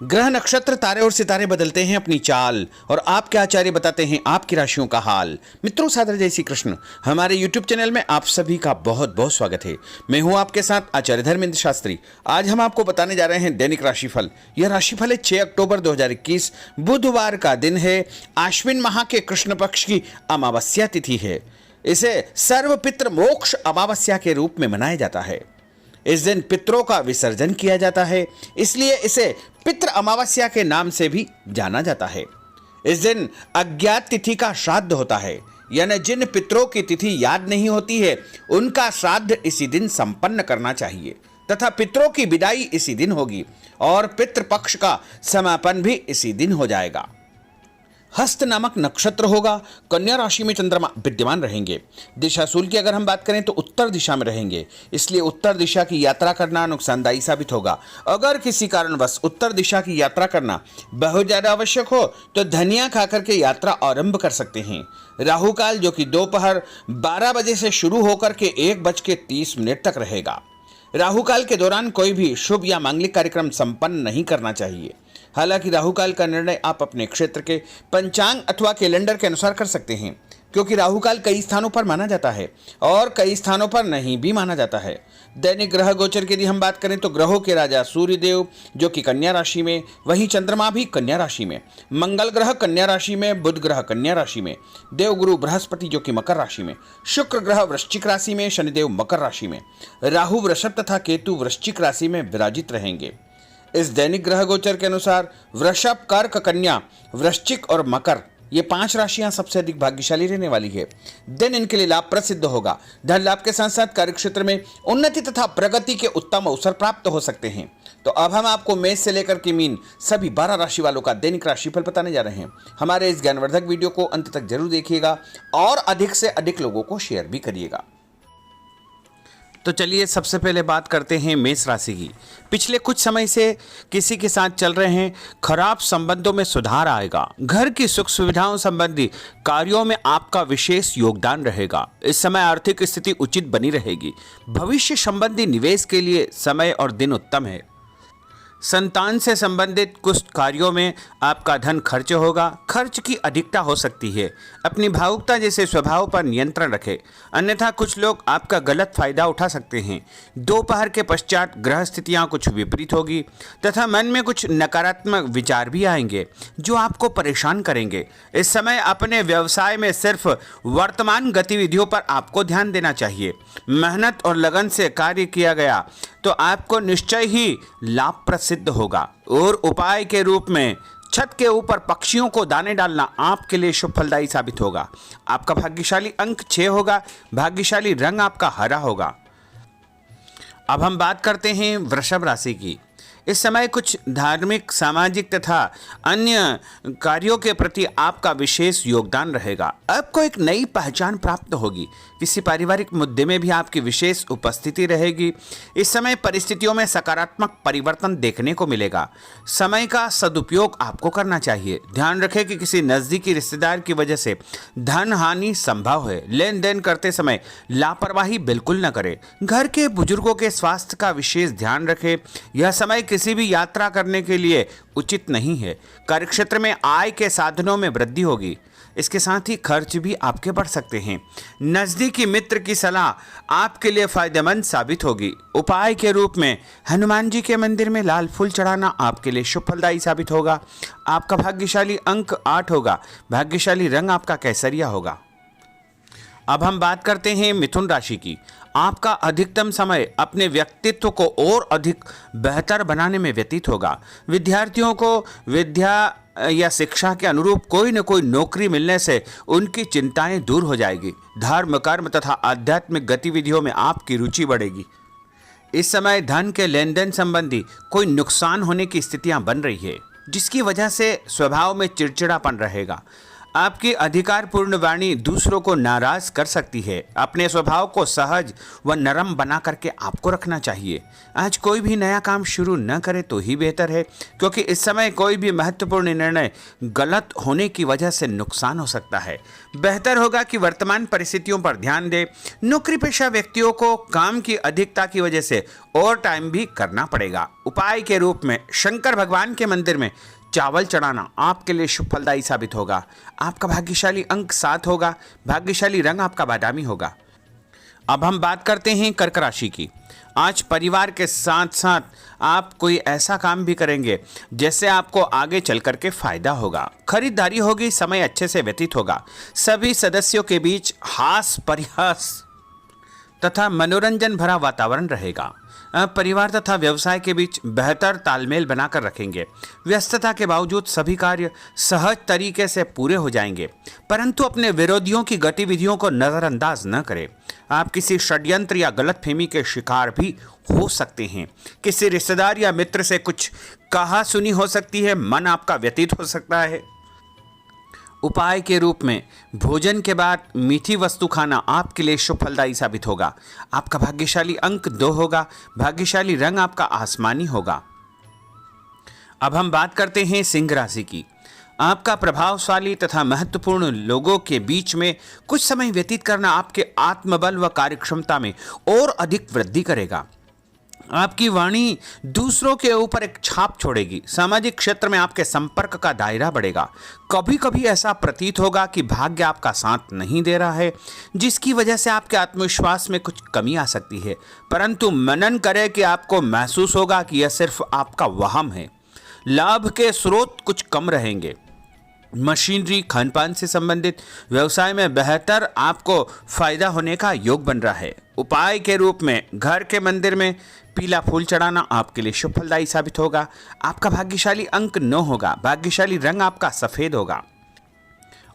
ग्रह नक्षत्र तारे और सितारे बदलते हैं अपनी चाल और आपके आचार्य बताते हैं आपकी राशियों का हाल। मित्रों, सादर जय श्री कृष्ण। हमारे YouTube चैनल में आप सभी का बहुत बहुत स्वागत है। मैं हूं आपके साथ आचार्य धर्मेंद्र शास्त्री। आज हम आपको बताने जा रहे हैं दैनिक राशिफल। यह राशिफल है 6 अक्टूबर 2021 बुधवार का दिन है। आश्विन माह के कृष्ण पक्ष की अमावस्या तिथि है। इसे सर्व पितृ मोक्ष अमावस्या के रूप में मनाया जाता है। इस दिन पितरों का विसर्जन किया जाता है, इसलिए इसे पितृ अमावस्या के नाम से भी जाना जाता है। इस दिन अज्ञात तिथि का श्राद्ध होता है, यानी जिन पितरों की तिथि याद नहीं होती है उनका श्राद्ध इसी दिन संपन्न करना चाहिए तथा पितरों की विदाई इसी दिन होगी और पितृपक्ष का समापन भी इसी दिन हो जाएगा। हस्त नामक नक्षत्र होगा। कन्या राशि में चंद्रमा विद्यमान रहेंगे। दिशाशूल की अगर हम बात करें तो उत्तर दिशा में रहेंगे, इसलिए उत्तर दिशा की यात्रा करना नुकसानदायी साबित होगा। अगर किसी कारणवश उत्तर दिशा की यात्रा करना बहुत ज्यादा आवश्यक हो तो धनिया खाकर के यात्रा आरंभ कर सकते हैं। राहु काल जो कि दोपहर 12 बजे से शुरू होकर के 1:30 तक रहेगा। राहु काल के दौरान कोई भी शुभ या मांगलिक कार्यक्रम संपन्न नहीं करना चाहिए। हालांकि राहु काल का निर्णय आप अपने क्षेत्र के पंचांग अथवा कैलेंडर के अनुसार कर सकते हैं, क्योंकि राहु काल कई स्थानों पर माना जाता है और कई स्थानों पर नहीं भी माना जाता है। दैनिक ग्रह गोचर की यदि हम बात करें तो ग्रहों के राजा सूर्य देव जो कि कन्या राशि में, वहीं चंद्रमा भी कन्या राशि में, मंगल ग्रह कन्या राशि में, बुध ग्रह कन्या राशि में, देवगुरु बृहस्पति जो कि मकर राशि में, शुक्र ग्रह वृश्चिक राशि में, शनिदेव मकर राशि में, राहु वृषभ तथा केतु वृश्चिक राशि में विराजित रहेंगे। इस दैनिक ग्रह गोचर के अनुसार वृषभ, कर्क, कन्या, वृश्चिक और मकर ये 5 राशियां सबसे अधिक भाग्यशाली रहने वाली है। दिन इनके लिए लाभ प्रसिद्ध होगा। धन लाभ के साथ साथ कार्यक्षेत्र में उन्नति तथा प्रगति के उत्तम अवसर प्राप्त हो सकते हैं। तो अब हम आपको मेष से लेकर के मीन सभी 12 राशि वालों का दैनिक राशिफल बताने जा रहे हैं। हमारे इस ज्ञानवर्धक वीडियो को अंत तक जरूर देखिएगा और अधिक से अधिक लोगों को शेयर भी करिएगा। तो चलिए सबसे पहले बात करते हैं मेष राशि की। पिछले कुछ समय से किसी के साथ चल रहे हैं खराब संबंधों में सुधार आएगा। घर की सुख सुविधाओं संबंधी कार्यों में आपका विशेष योगदान रहेगा। इस समय आर्थिक स्थिति उचित बनी रहेगी। भविष्य संबंधी निवेश के लिए समय और दिन उत्तम है। संतान से संबंधित कुछ कार्यों में आपका धन खर्च होगा। खर्च की अधिकता हो सकती है। अपनी भावुकता जैसे स्वभाव पर नियंत्रण रखें, अन्यथा कुछ लोग आपका गलत फायदा उठा सकते हैं। दोपहर के पश्चात ग्रह स्थितियां कुछ विपरीत होगी तथा मन में कुछ नकारात्मक विचार भी आएंगे जो आपको परेशान करेंगे। इस समय अपने व्यवसाय में सिर्फ वर्तमान गतिविधियों पर आपको ध्यान देना चाहिए। मेहनत और लगन से कार्य किया गया तो आपको निश्चय ही लाभ प्रसिद्ध होगा। और उपाय के रूप में छत के ऊपर पक्षियों को दाने डालना आपके लिए शुभ फलदायी साबित होगा। आपका भाग्यशाली अंक 6 होगा। भाग्यशाली रंग आपका हरा होगा। अब हम बात करते हैं वृषभ राशि की। इस समय कुछ धार्मिक, सामाजिक तथा अन्य कार्यों के प्रति आपका विशेष योगदान रहेगा। आपको एक नई पहचान प्राप्त होगी। किसी पारिवारिक मुद्दे में भी आपकी विशेष उपस्थिति रहेगी। इस समय परिस्थितियों में सकारात्मक परिवर्तन देखने को मिलेगा। समय का सदुपयोग आपको करना चाहिए। ध्यान रखें कि किसी नज़दीकी रिश्तेदार की वजह से धन हानि संभव है। लेन देन करते समय लापरवाही बिल्कुल न करें। घर के बुजुर्गों के स्वास्थ्य का विशेष ध्यान रखें। यह समय किसी भी यात्रा करने के लिए उचित नहीं है। कार्यक्षेत्र में आय के साधनों में वृद्धि होगी। इसके साथ ही खर्च भी आपके बढ़ सकते हैं। नज़दीकी मित्र की सलाह आपके लिए फायदेमंद साबित होगी। उपाय के रूप में हनुमान जी के मंदिर में लाल फूल चढ़ाना आपके लिए शुभ फलदायी साबित होगा। आपका भाग्यशाली अंक 8 होगा। भाग्यशाली रंग आपका केसरिया होगा। अब हम बात करते हैं मिथुन राशि की। आपका अधिकतम समय अपने व्यक्तित्व को और अधिक बेहतर बनाने में व्यतीत होगा। विद्यार्थियों को विद्या या शिक्षा के अनुरूप कोई न कोई नौकरी मिलने से उनकी चिंताएं दूर हो जाएगी। धर्म, कर्म तथा आध्यात्मिक गतिविधियों में आपकी रुचि बढ़ेगी। इस समय धन के लेन देन संबंधी कोई नुकसान होने की स्थितियां बन रही है, जिसकी वजह से स्वभाव में चिड़चिड़ापन रहेगा। आपकी अधिकारपूर्ण वाणी दूसरों को नाराज कर सकती है। अपने स्वभाव को सहज व नरम बना करके आपको रखना चाहिए। आज कोई भी नया काम शुरू न करे तो ही बेहतर है, क्योंकि इस समय कोई भी महत्वपूर्ण निर्णय गलत होने की वजह से नुकसान हो सकता है। बेहतर होगा कि वर्तमान परिस्थितियों पर ध्यान दें। नौकरी पेशा व्यक्तियों को काम की अधिकता की वजह से ओवर टाइम भी करना पड़ेगा। उपाय के रूप में शंकर भगवान के मंदिर में चावल चढ़ाना आपके लिए शुभ फलदायी साबित होगा। आपका भाग्यशाली अंक 7 होगा। भाग्यशाली रंग आपका बादामी होगा। अब हम बात करते हैं कर्क राशि की। आज परिवार के साथ साथ आप कोई ऐसा काम भी करेंगे जिससे आपको आगे चल करके फायदा होगा। खरीदारी होगी, समय अच्छे से व्यतीत होगा। सभी सदस्यों के बीच हास परिहास तथा मनोरंजन भरा वातावरण रहेगा। परिवार तथा व्यवसाय के बीच बेहतर तालमेल बनाकर रखेंगे। व्यस्तता के बावजूद सभी कार्य सहज तरीके से पूरे हो जाएंगे, परंतु अपने विरोधियों की गतिविधियों को नज़रअंदाज न करें। आप किसी षड्यंत्र या गलतफहमी के शिकार भी हो सकते हैं। किसी रिश्तेदार या मित्र से कुछ कहा सुनी हो सकती है। मन आपका व्यतीत हो सकता है। उपाय के रूप में भोजन के बाद मीठी वस्तु खाना आपके लिए शुभ फलदायी साबित होगा। आपका भाग्यशाली अंक 2 होगा। भाग्यशाली रंग आपका आसमानी होगा। अब हम बात करते हैं सिंह राशि की। आपका प्रभावशाली तथा महत्वपूर्ण लोगों के बीच में कुछ समय व्यतीत करना आपके आत्मबल व कार्यक्षमता में और अधिक वृद्धि करेगा। आपकी वाणी दूसरों के ऊपर एक छाप छोड़ेगी। सामाजिक क्षेत्र में आपके संपर्क का दायरा बढ़ेगा। कभी कभी ऐसा प्रतीत होगा कि भाग्य आपका साथ नहीं दे रहा है, जिसकी वजह से आपके आत्मविश्वास में कुछ कमी आ सकती है, परंतु मनन करें कि आपको महसूस होगा कि यह सिर्फ आपका वहम है। लाभ के स्रोत कुछ कम रहेंगे। मशीनरी खानपान से संबंधित व्यवसाय में बेहतर आपको फायदा होने का योग बन रहा है। उपाय के रूप में घर के मंदिर में पीला फूल चढ़ाना आपके लिए शुभ फलदायी साबित होगा। आपका भाग्यशाली अंक 9 होगा। भाग्यशाली रंग आपका सफेद होगा।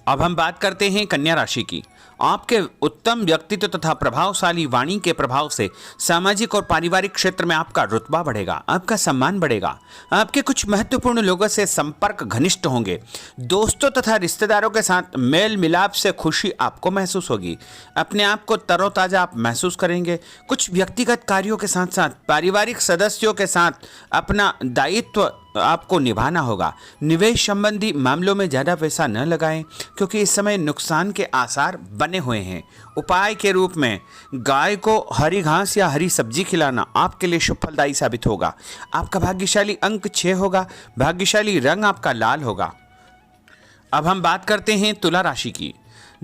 अब हम बात करते हैं कन्या राशि की। आपके उत्तम व्यक्तित्व तथा प्रभावशाली वाणी के प्रभाव से सामाजिक और पारिवारिक क्षेत्र में आपका रुतबा बढ़ेगा, आपका सम्मान बढ़ेगा। आपके कुछ महत्वपूर्ण लोगों से संपर्क घनिष्ठ होंगे। दोस्तों तथा रिश्तेदारों के साथ मेल मिलाप से खुशी आपको महसूस होगी। अपने आप को तरोताजा आप महसूस करेंगे। कुछ व्यक्तिगत कार्यों के साथ साथ पारिवारिक सदस्यों के साथ अपना दायित्व आपको निभाना होगा। निवेश संबंधी मामलों में ज़्यादा पैसा न लगाएं, क्योंकि इस समय नुकसान के आसार बने हुए हैं। उपाय के रूप में गाय को हरी घास या हरी सब्जी खिलाना आपके लिए शुभ फलदायी साबित होगा। आपका भाग्यशाली अंक 6 होगा। भाग्यशाली रंग आपका लाल होगा। अब हम बात करते हैं तुला राशि की।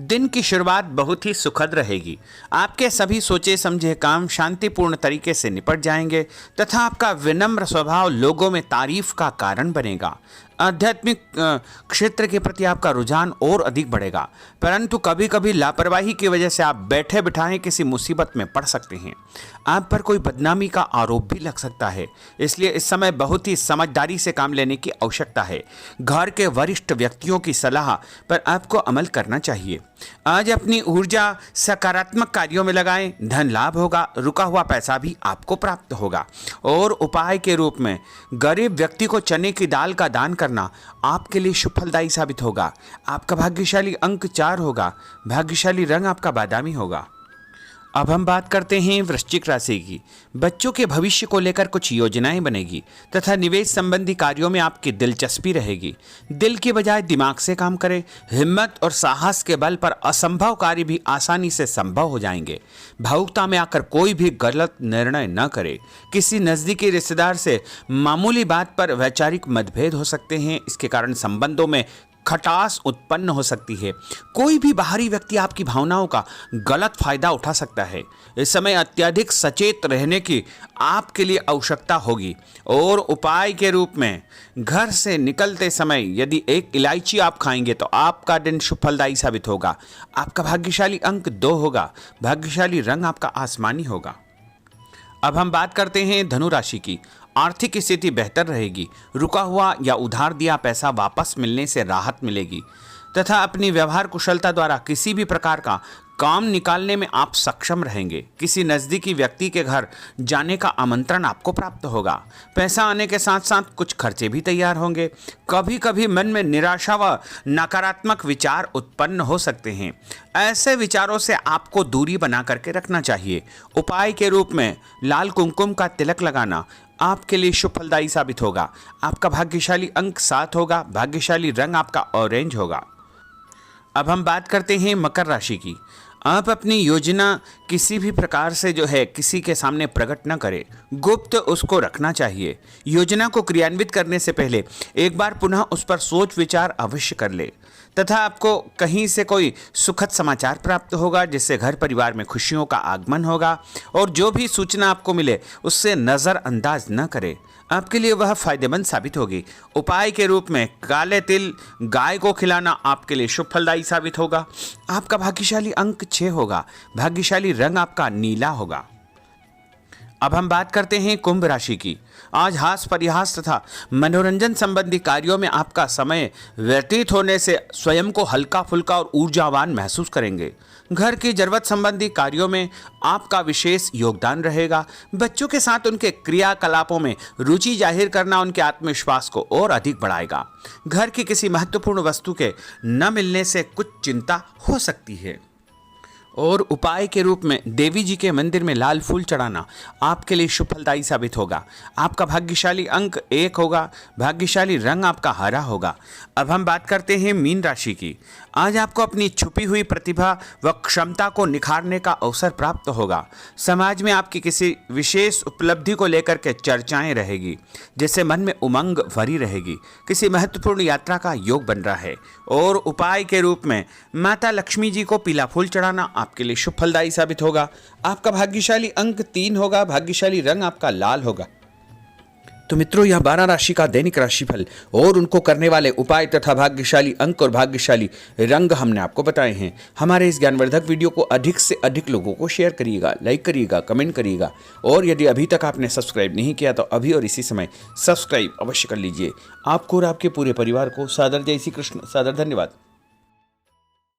दिन की शुरुआत बहुत ही सुखद रहेगी। आपके सभी सोचे समझे काम शांतिपूर्ण तरीके से निपट जाएंगे तथा आपका विनम्र स्वभाव लोगों में तारीफ का कारण बनेगा। आध्यात्मिक क्षेत्र के प्रति आपका रुझान और अधिक बढ़ेगा, परंतु कभी कभी लापरवाही की वजह से आप बैठे बिठाए किसी मुसीबत में पड़ सकते हैं। आप पर कोई बदनामी का आरोप भी लग सकता है, इसलिए इस समय बहुत ही समझदारी से काम लेने की आवश्यकता है। घर के वरिष्ठ व्यक्तियों की सलाह पर आपको अमल करना चाहिए। आज अपनी ऊर्जा सकारात्मक कार्यों में लगाएं। धन लाभ होगा। रुका हुआ पैसा भी आपको प्राप्त होगा। और उपाय के रूप में गरीब व्यक्ति को चने की दाल का दान करना आपके लिए शुभ फलदायी साबित होगा। आपका भाग्यशाली अंक 4 होगा। भाग्यशाली रंग आपका बादामी होगा। अब हम बात करते हैं वृश्चिक राशि की। बच्चों के भविष्य को लेकर कुछ योजनाएं बनेगी तथा निवेश संबंधी कार्यों में आपकी दिलचस्पी रहेगी। दिल की बजाय दिमाग से काम करें। हिम्मत और साहस के बल पर असंभव कार्य भी आसानी से संभव हो जाएंगे। भावुकता में आकर कोई भी गलत निर्णय न करें। किसी नज़दीकी रिश्तेदार से मामूली बात पर वैचारिक मतभेद हो सकते हैं। इसके कारण संबंधों में खटास उत्पन्न हो सकती है। कोई भी बाहरी व्यक्ति आपकी भावनाओं का गलत फायदा उठा सकता है। इस समय अत्यधिक सचेत रहने की आपके लिए आवश्यकता होगी। और उपाय के रूप में घर से निकलते समय यदि एक इलायची आप खाएंगे तो आपका दिन शुभ फलदायी साबित होगा। आपका भाग्यशाली अंक 2 होगा। भाग्यशाली रंग आपका आसमानी होगा। अब हम बात करते हैं धनु राशि की। आर्थिक स्थिति बेहतर रहेगी। रुका हुआ या उधार दिया पैसा वापस मिलने से राहत मिलेगी तथा अपनी व्यवहार कुशलता द्वारा किसी भी प्रकार का काम निकालने में आप सक्षम रहेंगे। किसी नज़दीकी व्यक्ति के घर जाने का आमंत्रण आपको प्राप्त होगा। पैसा आने के साथ साथ कुछ खर्चे भी तैयार होंगे। कभी कभी मन में निराशा व नकारात्मक विचार उत्पन्न हो सकते हैं। ऐसे विचारों से आपको दूरी बना करके रखना चाहिए। उपाय के रूप में लाल कुमकुम का तिलक लगाना आपके लिए शुभ फलदायी साबित होगा। आपका भाग्यशाली अंक 7 होगा। भाग्यशाली रंग आपका ऑरेंज होगा। अब हम बात करते हैं मकर राशि की। आप अपनी योजना किसी भी प्रकार से जो है किसी के सामने प्रकट न करें, गुप्त उसको रखना चाहिए। योजना को क्रियान्वित करने से पहले एक बार पुनः उस पर सोच विचार अवश्य कर ले तथा आपको कहीं से कोई सुखद समाचार प्राप्त होगा जिससे घर परिवार में खुशियों का आगमन होगा। और जो भी सूचना आपको मिले उससे नज़रअंदाज न करें, आपके लिए वह फायदेमंद साबित होगी। उपाय के रूप में काले तिल गाय को खिलाना आपके लिए शुभ फलदायी साबित होगा। आपका भाग्यशाली अंक 6 होगा। भाग्यशाली रंग आपका नीला होगा। अब हम बात करते हैं कुंभ राशि की। आज हास परिहास तथा मनोरंजन संबंधी कार्यों में आपका समय व्यतीत होने से स्वयं को हल्का फुल्का और ऊर्जावान महसूस करेंगे। घर की जरूरत संबंधी कार्यों में आपका विशेष योगदान रहेगा। बच्चों के साथ उनके क्रियाकलापों में रुचि जाहिर करना उनके आत्मविश्वास को और अधिक बढ़ाएगा। घर की किसी महत्वपूर्ण वस्तु के न मिलने से कुछ चिंता हो सकती है। और उपाय के रूप में देवी जी के मंदिर में लाल फूल चढ़ाना आपके लिए शुभ फलदायी साबित होगा। आपका भाग्यशाली अंक 1 होगा। भाग्यशाली रंग आपका हरा होगा। अब हम बात करते हैं मीन राशि की। आज आपको अपनी छुपी हुई प्रतिभा व क्षमता को निखारने का अवसर प्राप्त होगा। समाज में आपकी किसी विशेष उपलब्धि को लेकर के चर्चाएं रहेगी जिससे मन में उमंग भरी रहेगी। किसी महत्वपूर्ण यात्रा का योग बन रहा है। और उपाय के रूप में माता लक्ष्मी जी को पीला फूल चढ़ाना आपके लिए शुभ फलदायी साबित होगा। आपका भाग्यशाली अंक 3 होगा। भाग्यशाली रंग आपका लाल होगा। तो मित्रों, यह 12 राशि का दैनिक राशिफल और उनको करने वाले उपाय तथा भाग्यशाली अंक और भाग्यशाली रंग हमने आपको बताए हैं। हमारे इस ज्ञानवर्धक वीडियो को अधिक से अधिक लोगों को शेयर करिएगा, लाइक करिएगा, कमेंट करिएगा। और यदि अभी तक आपने सब्सक्राइब नहीं किया तो अभी और इसी समय सब्सक्राइब अवश्य कर लीजिए। आपको और आपके पूरे परिवार को सादर जय श्री कृष्ण, सादर धन्यवाद।